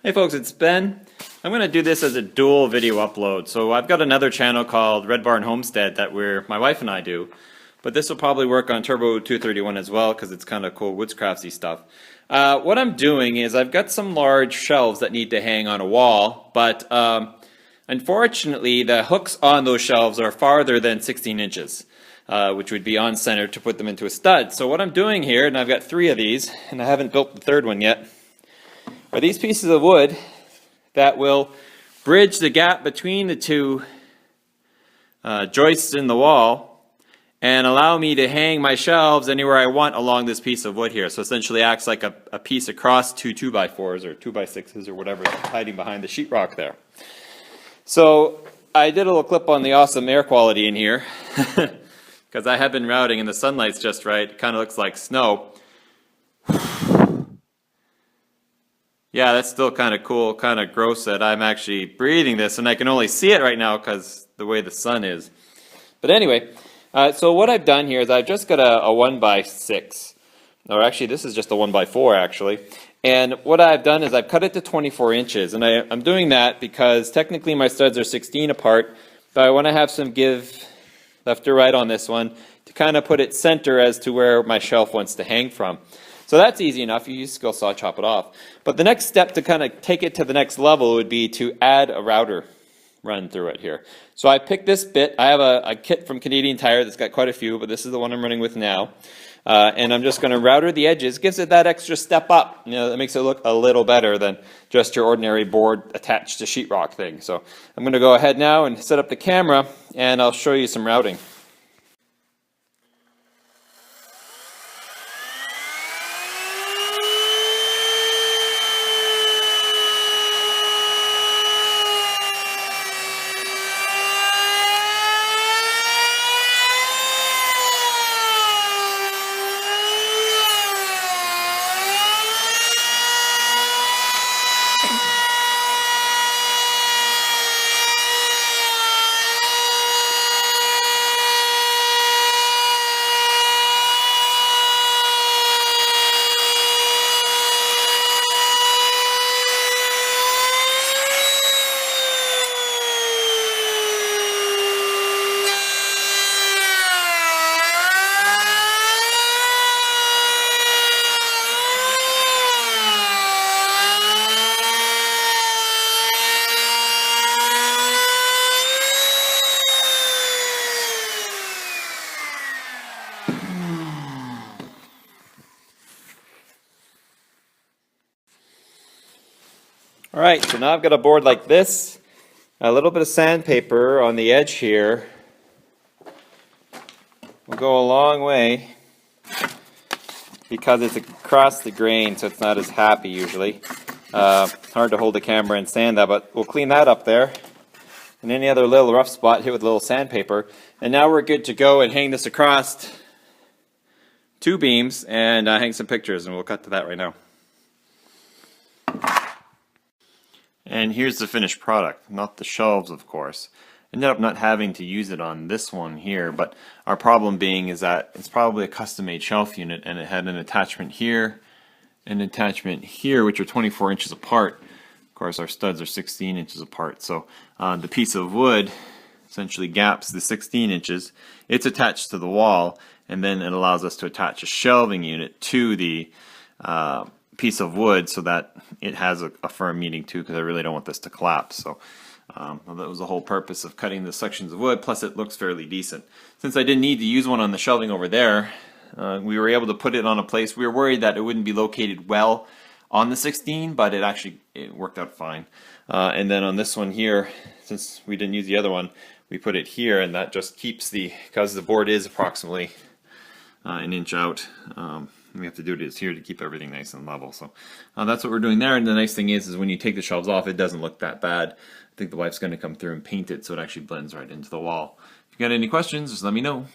Hey folks, it's Ben. I'm going to do this as a dual video upload. So I've got another channel called Red Barn Homestead that my wife and I do. But this will probably work on Turbo 231 as well because it's kind of cool woodscraftsy stuff. What I'm doing is I've got some large shelves that need to hang on a wall, but unfortunately the hooks on those shelves are farther than 16 inches. Which would be on center to put them into a stud. So what I'm doing here, and I've got 3 of these, and I haven't built the third one yet, are these pieces of wood that will bridge the gap between the two joists in the wall and allow me to hang my shelves anywhere I want along this piece of wood here. So essentially acts like a piece across two 2x4s or 2x6s or whatever hiding behind the sheetrock there. So I did a little clip on the awesome air quality in here because I have been routing and the sunlight's just right. It kind of looks like snow. Yeah, that's still kind of cool, kind of gross that I'm actually breathing this, and I can only see it right now because the way the sun is. But anyway, so what I've done here is I've just got a 1x6, or actually this is just a 1x4 actually. And what I've done is I've cut it to 24 inches, and I'm doing that because technically my studs are 16 apart, but I want to have some give left or right on this one to kind of put it center as to where my shelf wants to hang from. So that's easy enough. You use a skill saw, chop it off. But the next step to kind of take it to the next level would be to add a router run through it here. So I picked this bit. I have a kit from Canadian Tire that's got quite a few, but this is the one I'm running with now. And I'm just going to router the edges. Gives it that extra step up. You know, that makes it look a little better than just your ordinary board attached to sheetrock thing. So I'm going to go ahead now and set up the camera, and I'll show you some routing. Alright, so now I've got a board like this, a little bit of sandpaper on the edge here will go a long way because it's across the grain, so it's not as happy usually. Hard to hold the camera and sand that, but we'll clean that up there. And any other little rough spot hit with a little sandpaper. And now we're good to go and hang this across 2 beams and hang some pictures, and we'll cut to that right now. And here's the finished product, not the shelves of course. Ended up not having to use it on this one here, but our problem being is that it's probably a custom made shelf unit and it had an attachment here, an attachment here, which are 24 inches apart. Of course our studs are 16 inches apart, so the piece of wood essentially gaps the 16 inches. It's attached to the wall, and then it allows us to attach a shelving unit to the piece of wood so that it has a firm meeting too, because I really don't want this to collapse. So that was the whole purpose of cutting the sections of wood, plus it looks fairly decent. Since I didn't need to use one on the shelving over there, we were able to put it on a place. We were worried that it wouldn't be located well on the 16, but it worked out fine. And then on this one here, since we didn't use the other one, we put it here, and that just keeps because the board is approximately an inch out. We have to do it here to keep everything nice and level. So that's what we're doing there. And the nice thing is when you take the shelves off, it doesn't look that bad. I think the wife's going to come through and paint it so it actually blends right into the wall. If you got any questions, just let me know.